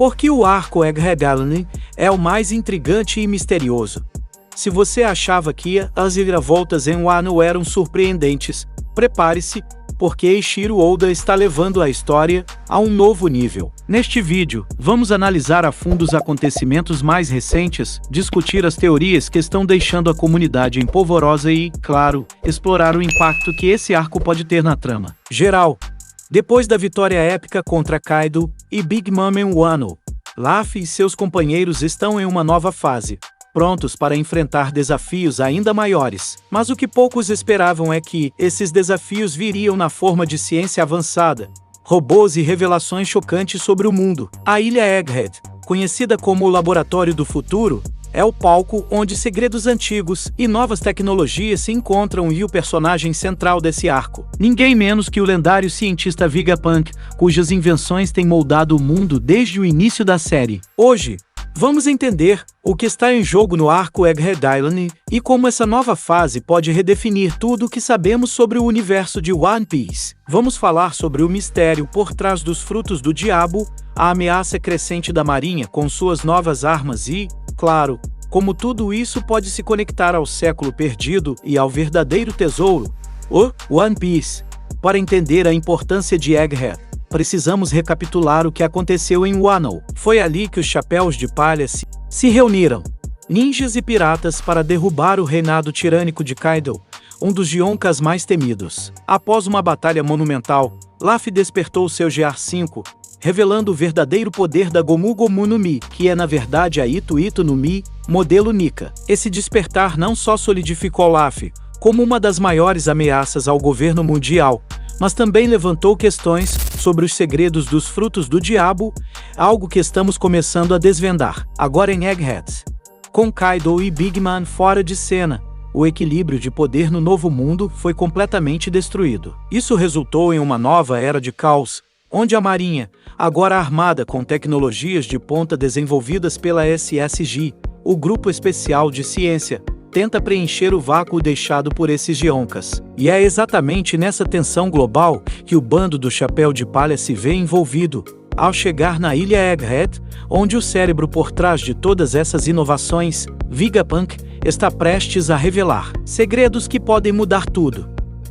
Porque o arco Egghead Island é o mais intrigante e misterioso. Se você achava que as reviravoltas em Wano eram surpreendentes, prepare-se, porque Eiichiro Oda está levando a história a um novo nível. Neste vídeo, vamos analisar a fundo os acontecimentos mais recentes, discutir as teorias que estão deixando a comunidade empolvorosa e, claro, explorar o impacto que esse arco pode ter na trama geral. Depois da vitória épica contra Kaido e Big Mom em Wano, Luffy e seus companheiros estão em uma nova fase, prontos para enfrentar desafios ainda maiores. Mas o que poucos esperavam é que esses desafios viriam na forma de ciência avançada, robôs e revelações chocantes sobre o mundo. A Ilha Egghead, conhecida como o Laboratório do Futuro, é o palco onde segredos antigos e novas tecnologias se encontram e o personagem central desse arco. Ninguém menos que o lendário cientista Vegapunk, cujas invenções têm moldado o mundo desde o início da série. Hoje, vamos entender o que está em jogo no arco Egghead Island e como essa nova fase pode redefinir tudo o que sabemos sobre o universo de One Piece. Vamos falar sobre o mistério por trás dos frutos do diabo, a ameaça crescente da marinha com suas novas armas e, claro, como tudo isso pode se conectar ao século perdido e ao verdadeiro tesouro, o One Piece. Para entender a importância de Egghead, precisamos recapitular o que aconteceu em Wano. Foi ali que os Chapéus de Palha se reuniram, ninjas e piratas, para derrubar o reinado tirânico de Kaido, um dos Yonkas mais temidos. Após uma batalha monumental, Luffy despertou seu GR5, revelando o verdadeiro poder da Gomu Gomu no Mi, que é na verdade a Ito Ito no Mi, modelo Nika. Esse despertar não só solidificou Luffy como uma das maiores ameaças ao governo mundial, mas também levantou questões sobre os segredos dos frutos do diabo, algo que estamos começando a desvendar. Agora em Egghead, com Kaido e Big Mom fora de cena, o equilíbrio de poder no Novo Mundo foi completamente destruído. Isso resultou em uma nova era de caos, onde a Marinha, agora armada com tecnologias de ponta desenvolvidas pela SSG, o Grupo Especial de Ciência, tenta preencher o vácuo deixado por esses Yonkas. E é exatamente nessa tensão global que o bando do Chapéu de Palha se vê envolvido, ao chegar na Ilha Egghead, onde o cérebro por trás de todas essas inovações, Vegapunk, está prestes a revelar segredos que podem mudar tudo.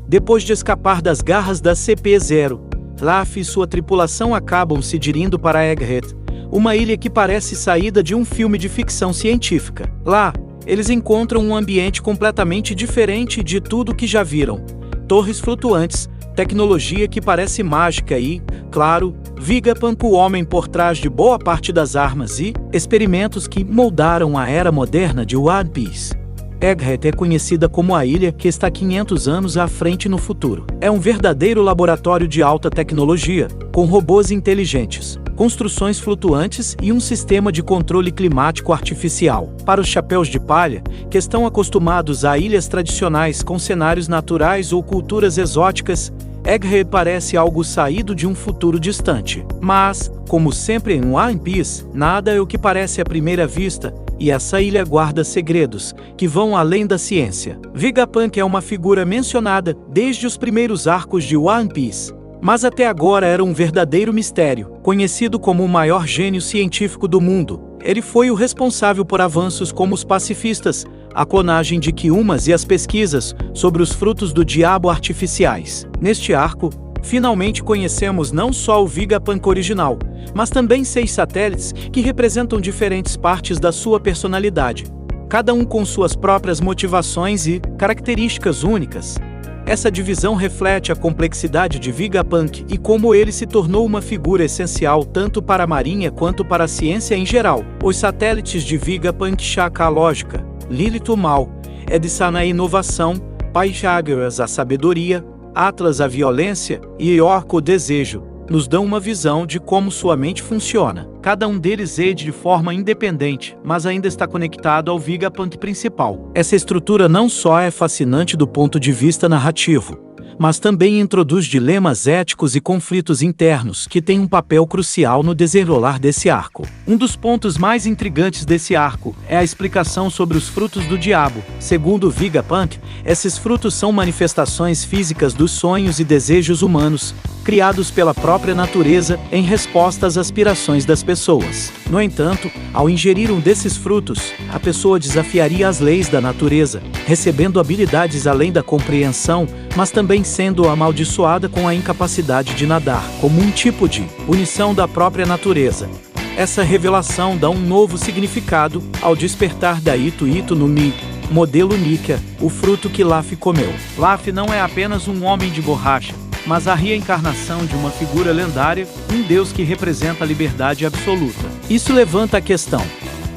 Depois de escapar das garras da CP0, Luffy e sua tripulação acabam se dirigindo para Egghead, uma ilha que parece saída de um filme de ficção científica. Lá, eles encontram um ambiente completamente diferente de tudo que já viram. Torres flutuantes, tecnologia que parece mágica e, claro, Vegapunk, o homem por trás de boa parte das armas e experimentos que moldaram a era moderna de One Piece. Egghead é conhecida como a ilha que está 500 anos à frente no futuro. É um verdadeiro laboratório de alta tecnologia, com robôs inteligentes, construções flutuantes e um sistema de controle climático artificial. Para os Chapéus de Palha, que estão acostumados a ilhas tradicionais com cenários naturais ou culturas exóticas, Egghead parece algo saído de um futuro distante. Mas, como sempre em One Piece, nada é o que parece à primeira vista, e essa ilha guarda segredos que vão além da ciência. Vegapunk é uma figura mencionada desde os primeiros arcos de One Piece, mas até agora era um verdadeiro mistério. Conhecido como o maior gênio científico do mundo, ele foi o responsável por avanços como os pacifistas, a clonagem de Kyumas e as pesquisas sobre os frutos do diabo artificiais. Neste arco, finalmente conhecemos não só o Vegapunk original, mas também 6 satélites que representam diferentes partes da sua personalidade, cada um com suas próprias motivações e características únicas. Essa divisão reflete a complexidade de Vegapunk e como ele se tornou uma figura essencial tanto para a Marinha quanto para a ciência em geral. Os satélites de Vegapunk, Shaka a lógica, Lilith o mal, Edison a inovação, Pythagoras a sabedoria, Atlas a violência e York o desejo, nos dão uma visão de como sua mente funciona. Cada um deles age de forma independente, mas ainda está conectado ao Vegapunk principal. Essa estrutura não só é fascinante do ponto de vista narrativo, mas também introduz dilemas éticos e conflitos internos que têm um papel crucial no desenrolar desse arco. Um dos pontos mais intrigantes desse arco é a explicação sobre os frutos do diabo. Segundo Vegapunk, esses frutos são manifestações físicas dos sonhos e desejos humanos, criados pela própria natureza em resposta às aspirações das pessoas. No entanto, ao ingerir um desses frutos, a pessoa desafiaria as leis da natureza, recebendo habilidades além da compreensão, mas também sendo amaldiçoada com a incapacidade de nadar, como um tipo de punição da própria natureza. Essa revelação dá um novo significado ao despertar da Ito no Mi, modelo Nika, o fruto que Luffy comeu. Luffy não é apenas um homem de borracha, mas a reencarnação de uma figura lendária, um deus que representa a liberdade absoluta. Isso levanta a questão: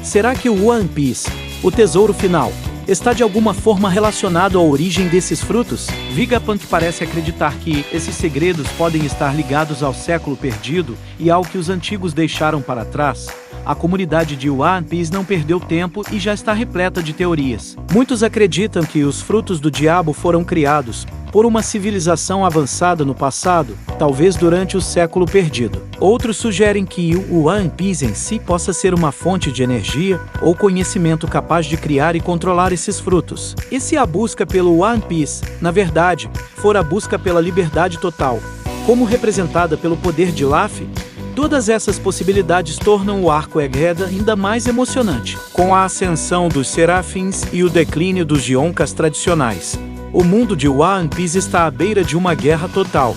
será que o One Piece, o tesouro final, está de alguma forma relacionado à origem desses frutos? Vegapunk parece acreditar que esses segredos podem estar ligados ao século perdido e ao que os antigos deixaram para trás. A comunidade de One Piece não perdeu tempo e já está repleta de teorias. Muitos acreditam que os frutos do diabo foram criados por uma civilização avançada no passado, talvez durante o século perdido. Outros sugerem que o One Piece em si possa ser uma fonte de energia ou conhecimento capaz de criar e controlar esses frutos. E se a busca pelo One Piece, na verdade, for a busca pela liberdade total, como representada pelo poder de Luffy? Todas essas possibilidades tornam o arco Egghead ainda mais emocionante. Com a ascensão dos Seraphins e o declínio dos Yonkas tradicionais, o mundo de One Piece está à beira de uma guerra total.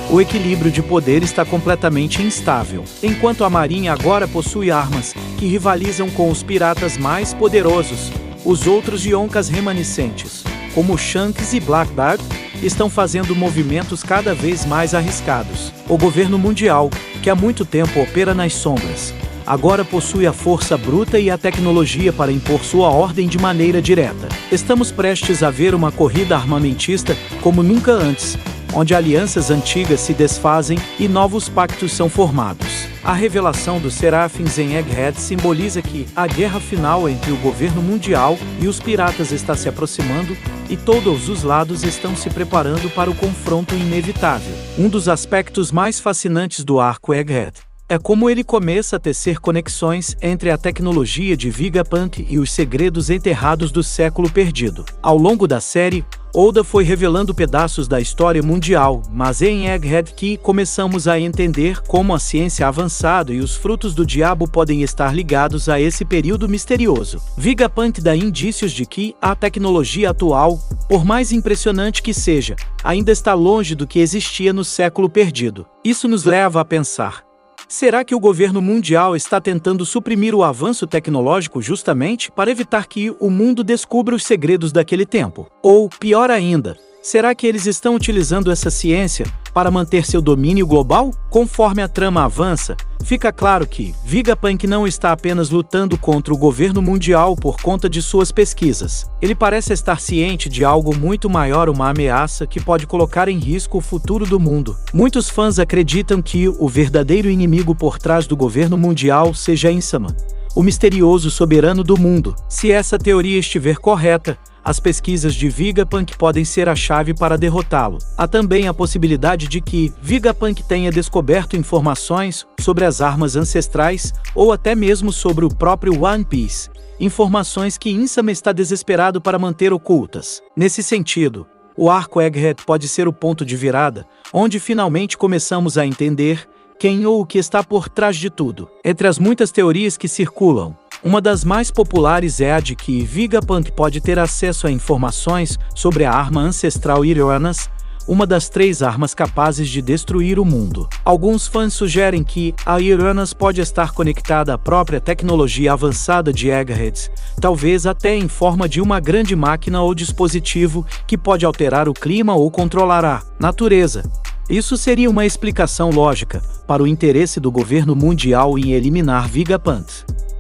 O equilíbrio de poder está completamente instável. Enquanto a marinha agora possui armas que rivalizam com os piratas mais poderosos, os outros Yonkas remanescentes, como Shanks e Blackbeard, estão fazendo movimentos cada vez mais arriscados. O governo mundial, que há muito tempo opera nas sombras, agora possui a força bruta e a tecnologia para impor sua ordem de maneira direta. Estamos prestes a ver uma corrida armamentista como nunca antes, onde alianças antigas se desfazem e novos pactos são formados. A revelação dos Seraphins em Egghead simboliza que a guerra final entre o governo mundial e os piratas está se aproximando e todos os lados estão se preparando para o confronto inevitável. Um dos aspectos mais fascinantes do arco Egghead é como ele começa a tecer conexões entre a tecnologia de Vegapunk e os segredos enterrados do século perdido. Ao longo da série, Oda foi revelando pedaços da história mundial, mas é em Egghead que começamos a entender como a ciência avançada e os frutos do diabo podem estar ligados a esse período misterioso. Vegapunk dá indícios de que a tecnologia atual, por mais impressionante que seja, ainda está longe do que existia no século perdido. Isso nos leva a pensar: será que o governo mundial está tentando suprimir o avanço tecnológico justamente para evitar que o mundo descubra os segredos daquele tempo? Ou, pior ainda, será que eles estão utilizando essa ciência para manter seu domínio global? Conforme a trama avança, fica claro que Vegapunk não está apenas lutando contra o governo mundial por conta de suas pesquisas. Ele parece estar ciente de algo muito maior, uma ameaça que pode colocar em risco o futuro do mundo. Muitos fãs acreditam que o verdadeiro inimigo por trás do governo mundial seja Insama, o misterioso soberano do mundo. Se essa teoria estiver correta, as pesquisas de Vegapunk podem ser a chave para derrotá-lo. Há também a possibilidade de que Vegapunk tenha descoberto informações sobre as armas ancestrais ou até mesmo sobre o próprio One Piece, informações que Insama está desesperado para manter ocultas. Nesse sentido, o arco Egghead pode ser o ponto de virada, onde finalmente começamos a entender quem ou o que está por trás de tudo. Entre as muitas teorias que circulam, uma das mais populares é a de que Vegapunk pode ter acesso a informações sobre a arma ancestral Iranas, uma das 3 armas capazes de destruir o mundo. Alguns fãs sugerem que a Iranas pode estar conectada à própria tecnologia avançada de Egghead, talvez até em forma de uma grande máquina ou dispositivo que pode alterar o clima ou controlar a natureza. Isso seria uma explicação lógica para o interesse do governo mundial em eliminar Vegapunk.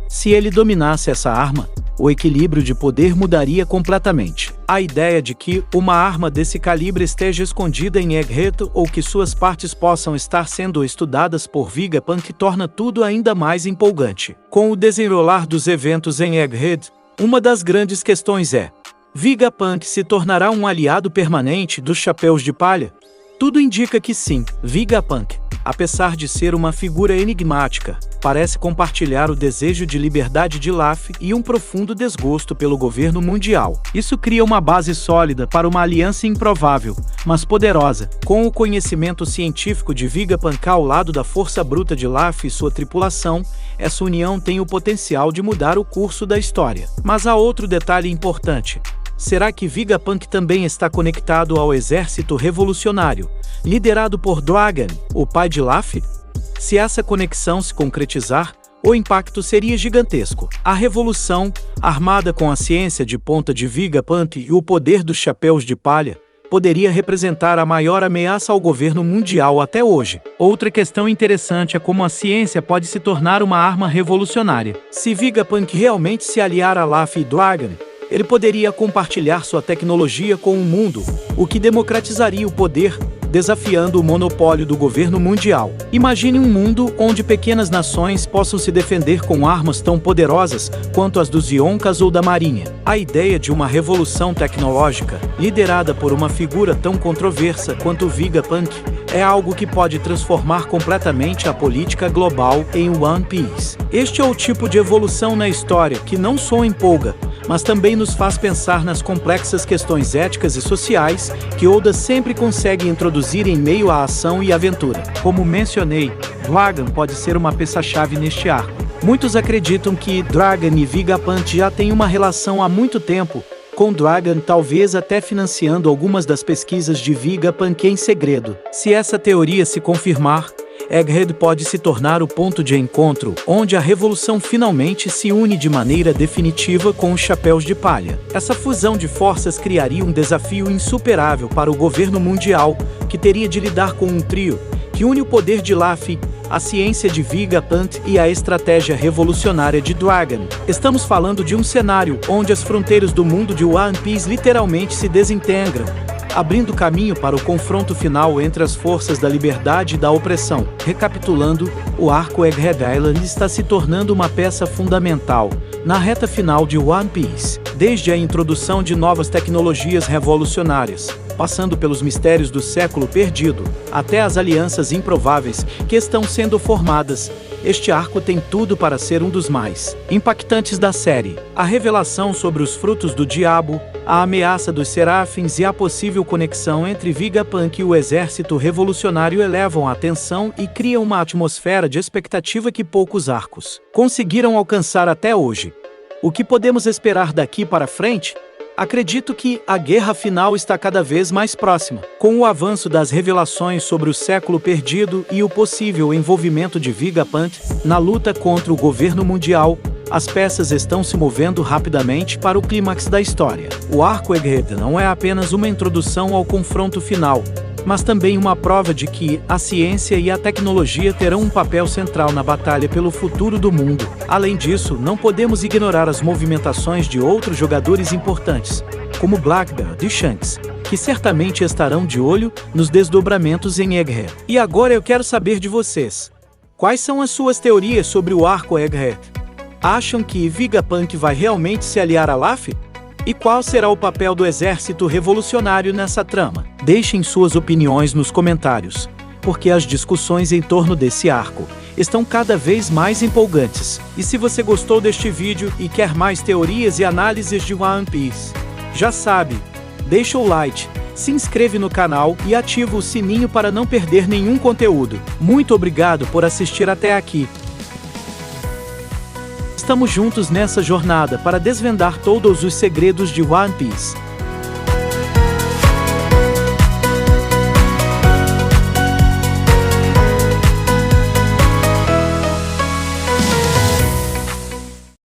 Se ele dominasse essa arma, o equilíbrio de poder mudaria completamente. A ideia de que uma arma desse calibre esteja escondida em Egghead ou que suas partes possam estar sendo estudadas por Vegapunk torna tudo ainda mais empolgante. Com o desenrolar dos eventos em Egghead, uma das grandes questões é: Vegapunk se tornará um aliado permanente dos Chapéus de Palha? Tudo indica que sim. Vegapunk, apesar de ser uma figura enigmática, parece compartilhar o desejo de liberdade de Luffy e um profundo desgosto pelo governo mundial. Isso cria uma base sólida para uma aliança improvável, mas poderosa. Com o conhecimento científico de Vegapunk ao lado da força bruta de Luffy e sua tripulação, essa união tem o potencial de mudar o curso da história. Mas há outro detalhe importante. Será que Vegapunk também está conectado ao exército revolucionário, liderado por Dragon, o pai de Luffy? Se essa conexão se concretizar, o impacto seria gigantesco. A revolução, armada com a ciência de ponta de Vegapunk e o poder dos Chapéus de Palha, poderia representar a maior ameaça ao governo mundial até hoje. Outra questão interessante é como a ciência pode se tornar uma arma revolucionária. Se Vegapunk realmente se aliar a Luffy e Dragon, ele poderia compartilhar sua tecnologia com o mundo, o que democratizaria o poder, desafiando o monopólio do governo mundial. Imagine um mundo onde pequenas nações possam se defender com armas tão poderosas quanto as dos Yonkas ou da Marinha. A ideia de uma revolução tecnológica, liderada por uma figura tão controversa quanto Vegapunk, é algo que pode transformar completamente a política global em One Piece. Este é o tipo de evolução na história que não só empolga, mas também nos faz pensar nas complexas questões éticas e sociais que Oda sempre consegue introduzir em meio à ação e aventura. Como mencionei, Dragon pode ser uma peça-chave neste arco. Muitos acreditam que Dragon e Vegapunk já têm uma relação há muito tempo, com Dragon talvez até financiando algumas das pesquisas de Vegapunk em segredo. Se essa teoria se confirmar, Egghead pode se tornar o ponto de encontro onde a revolução finalmente se une de maneira definitiva com os Chapéus de Palha. Essa fusão de forças criaria um desafio insuperável para o governo mundial, que teria de lidar com um trio que une o poder de Luffy, a ciência de Vegapunk e a estratégia revolucionária de Dragon. Estamos falando de um cenário onde as fronteiras do mundo de One Piece literalmente se desintegram, abrindo caminho para o confronto final entre as forças da liberdade e da opressão. Recapitulando, o arco Egghead Island está se tornando uma peça fundamental na reta final de One Piece, desde a introdução de novas tecnologias revolucionárias, passando pelos mistérios do século perdido, até as alianças improváveis que estão sendo formadas. Este arco tem tudo para ser um dos mais impactantes da série. A revelação sobre os frutos do diabo, a ameaça dos Seraphins e a possível conexão entre Vegapunk e o exército revolucionário elevam a tensão e criam uma atmosfera de expectativa que poucos arcos conseguiram alcançar até hoje. O que podemos esperar daqui para frente? Acredito que a guerra final está cada vez mais próxima. Com o avanço das revelações sobre o século perdido e o possível envolvimento de Vegapunk na luta contra o governo mundial, as peças estão se movendo rapidamente para o clímax da história. O arco Egghead não é apenas uma introdução ao confronto final, mas também uma prova de que a ciência e a tecnologia terão um papel central na batalha pelo futuro do mundo. Além disso, não podemos ignorar as movimentações de outros jogadores importantes, como Blackbeard e Shanks, que certamente estarão de olho nos desdobramentos em Egghead. E agora eu quero saber de vocês. Quais são as suas teorias sobre o arco Egghead? Acham que Vegapunk vai realmente se aliar a Luffy? E qual será o papel do exército revolucionário nessa trama? Deixem suas opiniões nos comentários, porque as discussões em torno desse arco estão cada vez mais empolgantes. E se você gostou deste vídeo e quer mais teorias e análises de One Piece, já sabe, deixa o like, se inscreve no canal e ativa o sininho para não perder nenhum conteúdo. Muito obrigado por assistir até aqui. Estamos juntos nessa jornada para desvendar todos os segredos de One Piece.